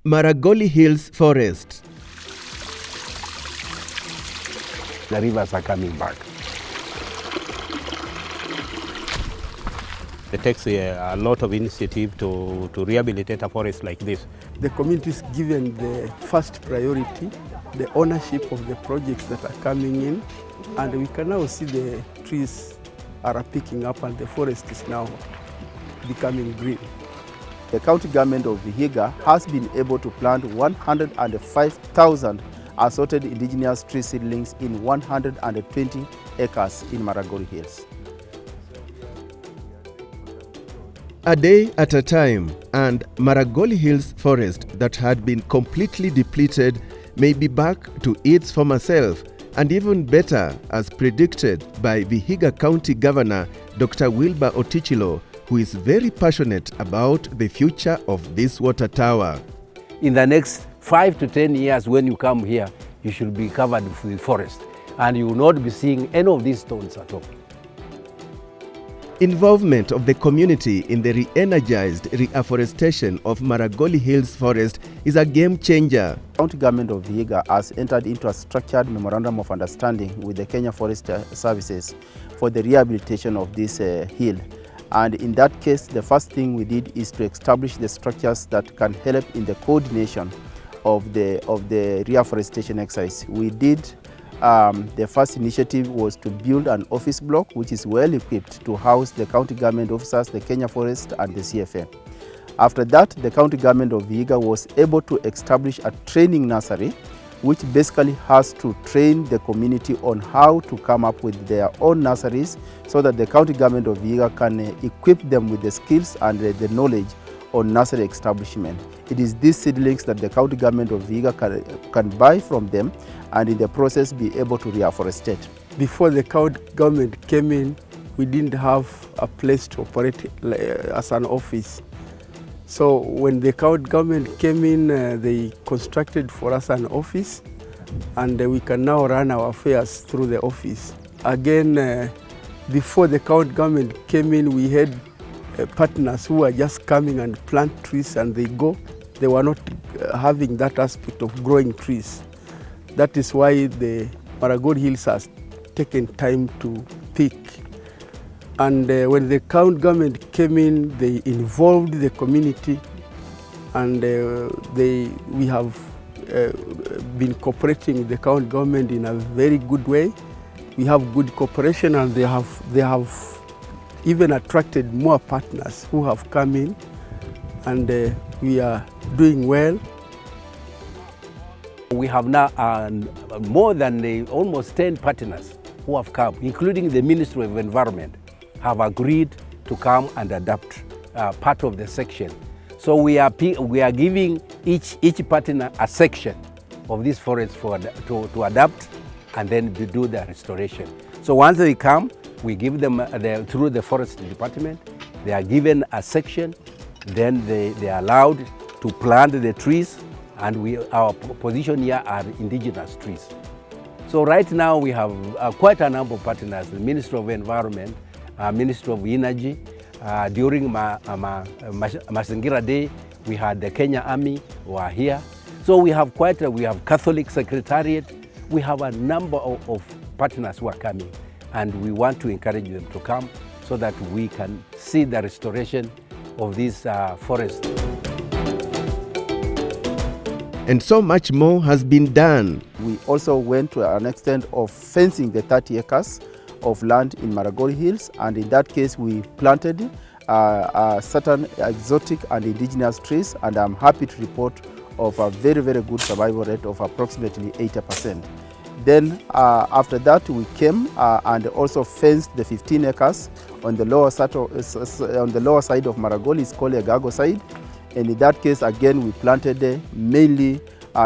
Maragoli Hills Forest. The rivers are coming back. It takes a lot of initiative to rehabilitate a forest like this. The community is given the first priority, the ownership of the projects that are coming in, and we can now see the trees are picking up and the forest is now becoming green. The county government of Vihiga has been able to plant 105,000 assorted indigenous tree seedlings in 120 acres in Maragoli Hills. A day at a time, and Maragoli Hills Forest that had been completely depleted may be back to its former self, and even better, as predicted by Vihiga County Governor Dr. Wilbur Otichilo, who is very passionate about the future of this water tower. In the next 5 to 10 years, when you come here, you should be covered with forest, and you will not be seeing any of these stones at all. Involvement of the community in the re-energized reforestation of Maragoli Hills Forest is a game changer. The county government of Vihiga has entered into a structured memorandum of understanding with the Kenya Forest Services for the rehabilitation of this hill. And in that case, the first thing we did is to establish the structures that can help in the coordination of the reforestation exercise. We did the first initiative was to build an office block which is well equipped to house the county government officers, the Kenya Forest and the CFA. After that, the county government of Vihiga was able to establish a training nursery which basically has to train the community on how to come up with their own nurseries so that the county government of Vihiga can equip them with the skills and the knowledge on nursery establishment. It is these seedlings that the county government of Vihiga can buy from them and in the process be able to reforestate. Before the county government came in, we didn't have a place to operate as an office. So when the county government came in, they constructed for us an office, and we can now run our affairs through the office. Again, before the county government came in, we had partners who were just coming and plant trees and they go. They were not having that aspect of growing trees. That is why the Maragoli Hills has taken time to peak. And when the county government came in, they involved the community, and we have been cooperating with the county government in a very good way. We have good cooperation, and they have even attracted more partners who have come in, and we are doing well. We have now more than almost 10 partners who have come, including the Ministry of Environment, have agreed to come and adopt part of the section. So we are giving each partner a section of this forest to adapt and then to do the restoration. So once they come, we give them through the forest department. They are given a section, then they are allowed to plant the trees, and our position here are indigenous trees. So right now we have quite a number of partners: the Ministry of Environment, Ministry of Energy. During Mazingira Day, we had the Kenya Army who are here. So we have we have Catholic Secretariat. We have a number of partners who are coming, and we want to encourage them to come so that we can see the restoration of this forest. And so much more has been done. We also went to an extent of fencing the 30 acres of land in Maragoli Hills, and in that case we planted certain exotic and indigenous trees, and I'm happy to report of a very, very good survival rate of approximately 80%. Then after that we came and also fenced the 15 acres on the lower side of Maragoli. It's called a Gago side, and in that case again we planted mainly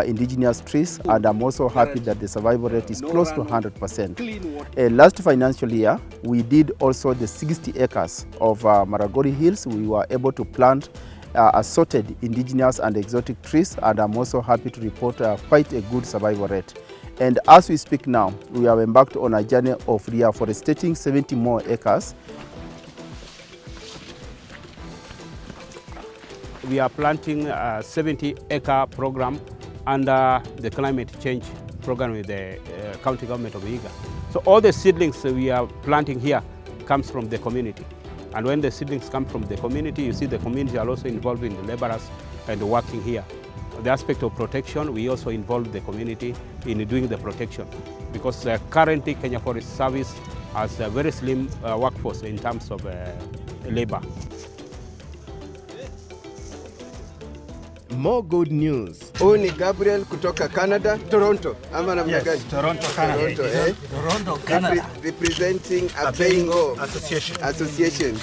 indigenous trees, and I'm also happy that the survival rate is close to 100%. Last financial year, we did also the 60 acres of Maragoli Hills. We were able to plant assorted indigenous and exotic trees, and I'm also happy to report quite a good survival rate. And as we speak now, we have embarked on a journey of reforestating 70 more acres. we are planting a 70-acre program under the climate change program with the county government of Vihiga. So all the seedlings we are planting here comes from the community. And when the seedlings come from the community, you see the community are also involved in the laborers and working here. The aspect of protection, we also involve the community in doing the protection, because currently Kenya Forest Service has a very slim workforce in terms of labor. More good news. Huyu ni Gabriel kutoka Canada, Toronto. Ama namna gani? Toronto, Canada. Toronto, Canada. Representing a Bengo Association,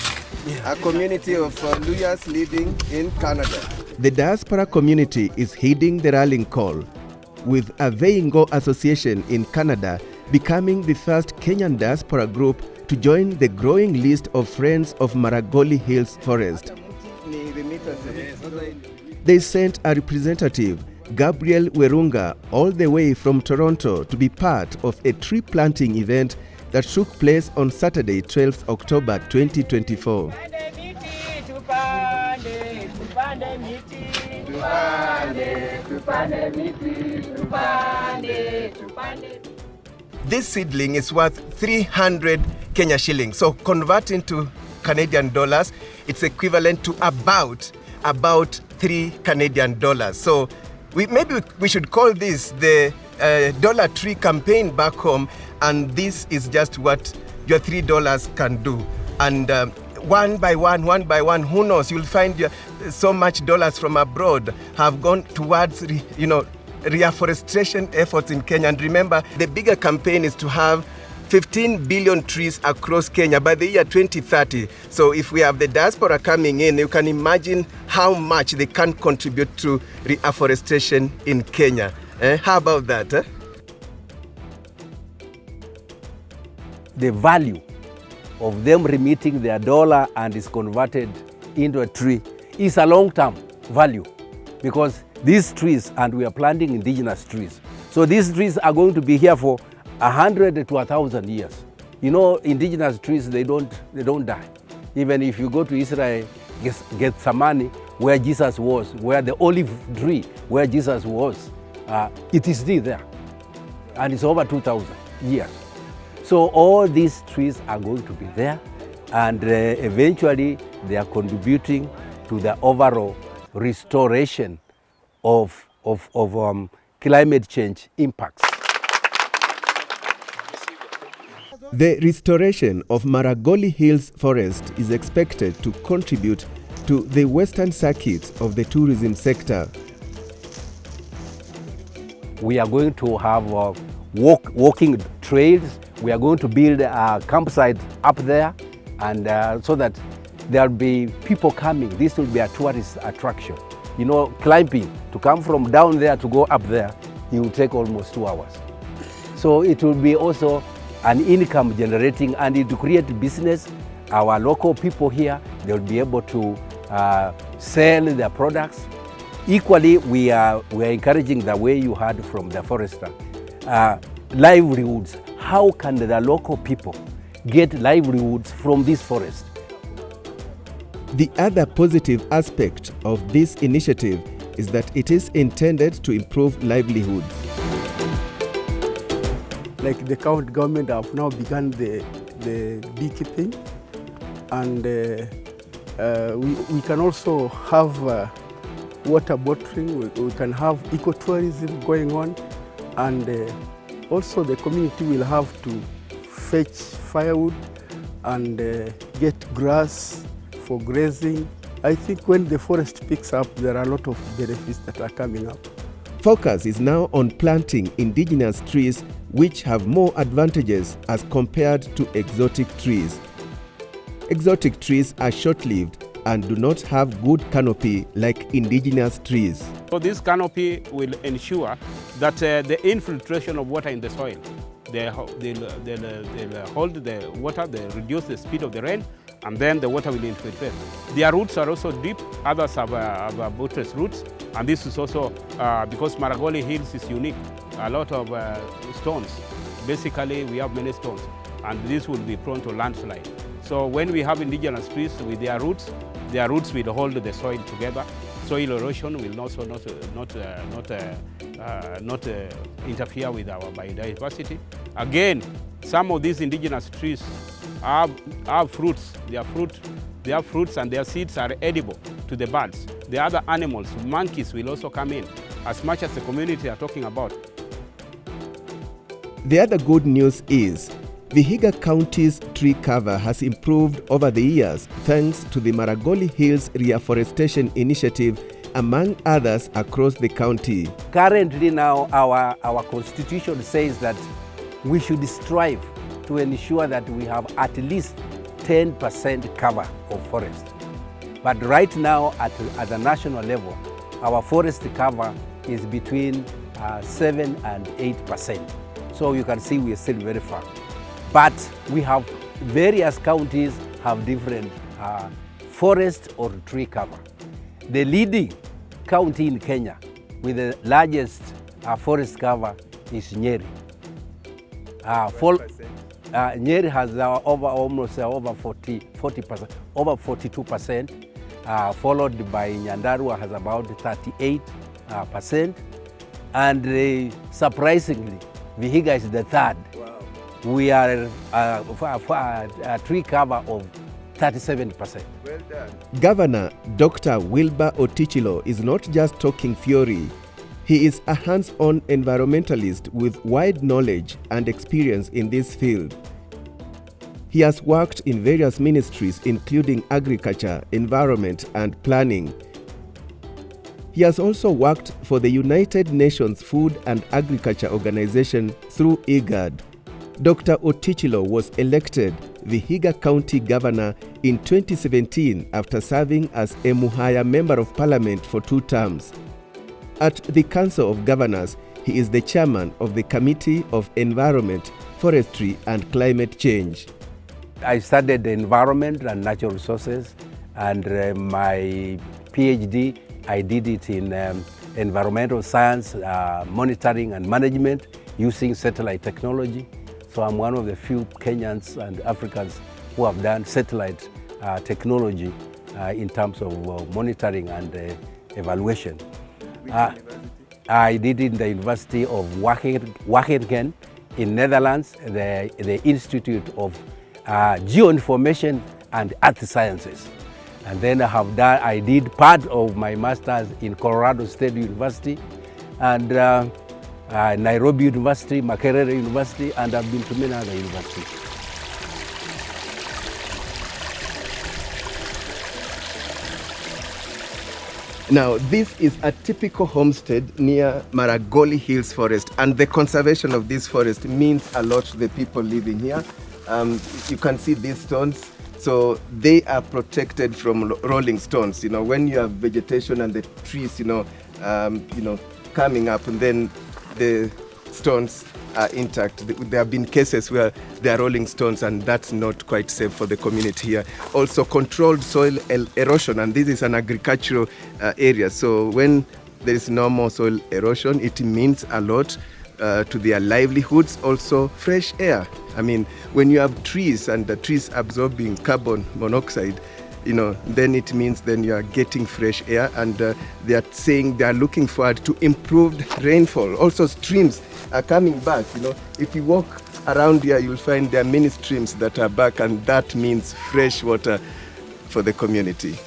a community of Luyas living in Canada. The diaspora community is heeding the rallying call, with a Veingo Association in Canada becoming the first Kenyan diaspora group to join the growing list of Friends of Maragoli Hills Forest. They sent a representative, Gabriel Werunga, all the way from Toronto to be part of a tree planting event that took place on Saturday, 12th October 2024. This seedling is worth 300 Kenya shillings. So converting to Canadian dollars, it's equivalent to about 3 Canadian dollars. So maybe we should call this the Dollar Tree campaign back home, and this is just what your $3 can do. And one by one, who knows, you'll find so much dollars from abroad have gone towards, reaforestation efforts in Kenya. And remember, the bigger campaign is to have 15 billion trees across Kenya by the year 2030. So if we have the diaspora coming in, you can imagine how much they can contribute to reafforestation in Kenya. How about that? The value of them remitting their dollar and is converted into a tree is a long-term value, because these trees, and we are planting indigenous trees, so these trees are going to be here for 100 to 1,000 years. You know, indigenous trees, they don't die. Even if you go to Israel, Gethsemane, where Jesus was, where the olive tree where Jesus was, it is still there, and it's over 2,000 years. So all these trees are going to be there, and eventually they are contributing to the overall restoration of climate change impacts. The restoration of Maragoli Hills Forest is expected to contribute to the western circuit of the tourism sector. We are going to have walking trails. We are going to build a campsite up there, and so that there'll be people coming. This will be a tourist attraction. You know, climbing, to come from down there to go up there, it will take almost 2 hours. So it will be also an income generating, and it will create business. Our local people here, they'll be able to sell their products. Equally, we are encouraging the way you heard from the forester, livelihoods. How can the local people get livelihoods from this forest? The other positive aspect of this initiative is that it is intended to improve livelihoods. Like the county government have now begun the beekeeping, and we can also have water bottling. We can have ecotourism going on, and also the community will have to fetch firewood and get grass for grazing. I think when the forest picks up, there are a lot of benefits that are coming up. Focus is now on planting indigenous trees which have more advantages as compared to exotic trees. Exotic trees are short-lived and do not have good canopy like indigenous trees. So this canopy will ensure that the infiltration of water in the soil, they'll hold the water, they reduce the speed of the rain, and then the water will infiltrate. Their roots are also deep, others have buttress roots, and this is also because Maragoli Hills is unique, a lot of stones. Basically, we have many stones, and this will be prone to landslide. So when we have indigenous trees with their roots will hold the soil together, soil erosion will also not interfere with our biodiversity. Again, some of these indigenous trees have fruits. Their fruits and their seeds are edible to the birds. The other animals, monkeys, will also come in, as much as the community are talking about. The other good news is Vihiga County's tree cover has improved over the years thanks to the Maragoli Hills Reaforestation Initiative, among others across the county. Currently now our constitution says that we should strive to ensure that we have at least 10% cover of forest. But right now at the national level, our forest cover is between 7 and 8%. So you can see we are still very far. But we have various counties have different forest or tree cover. The leading county in Kenya with the largest forest cover is Nyeri. Nyeri has almost over 40%, over 42%, followed by Nyandarua has about 38%, and surprisingly, Vihiga is the third. Wow. We are a tree cover of 37%. Well done. Governor Dr. Wilbur Otichilo is not just talking theory. He is a hands-on environmentalist with wide knowledge and experience in this field. He has worked in various ministries including agriculture, environment and planning. He has also worked for the United Nations Food and Agriculture Organization through IGAD. Dr. Otichilo was elected Vihiga County Governor in 2017 after serving as a Muhaya Member of Parliament for 2 terms. At the Council of Governors, he is the chairman of the Committee of Environment, Forestry and Climate Change. I studied environment and natural resources, and my PhD, I did it in environmental science, monitoring and management using satellite technology. So I'm one of the few Kenyans and Africans who have done satellite technology in terms of monitoring and evaluation. I did it in the University of Wageningen in Netherlands, the Institute of Geoinformation and Earth Sciences. And then I did part of my master's in Colorado State University and Nairobi University, Makerere University, and I've been to many other universities. Now, this is a typical homestead near Maragoli Hills Forest, and the conservation of this forest means a lot to the people living here. You can see these stones, so they are protected from rolling stones. You know, when you have vegetation and the trees, coming up, and then the stones are intact. There have been cases where there are rolling stones, and that's not quite safe for the community here. Also, controlled soil erosion, and this is an agricultural area. So when there is no more soil erosion, it means a lot to their livelihoods. Also, fresh air. I mean, when you have trees and the trees absorbing carbon monoxide, then it means then you are getting fresh air, and they are saying they are looking forward to improved rainfall. Also, streams are coming back. If you walk around here, you'll find there are many streams that are back, and that means fresh water for the community.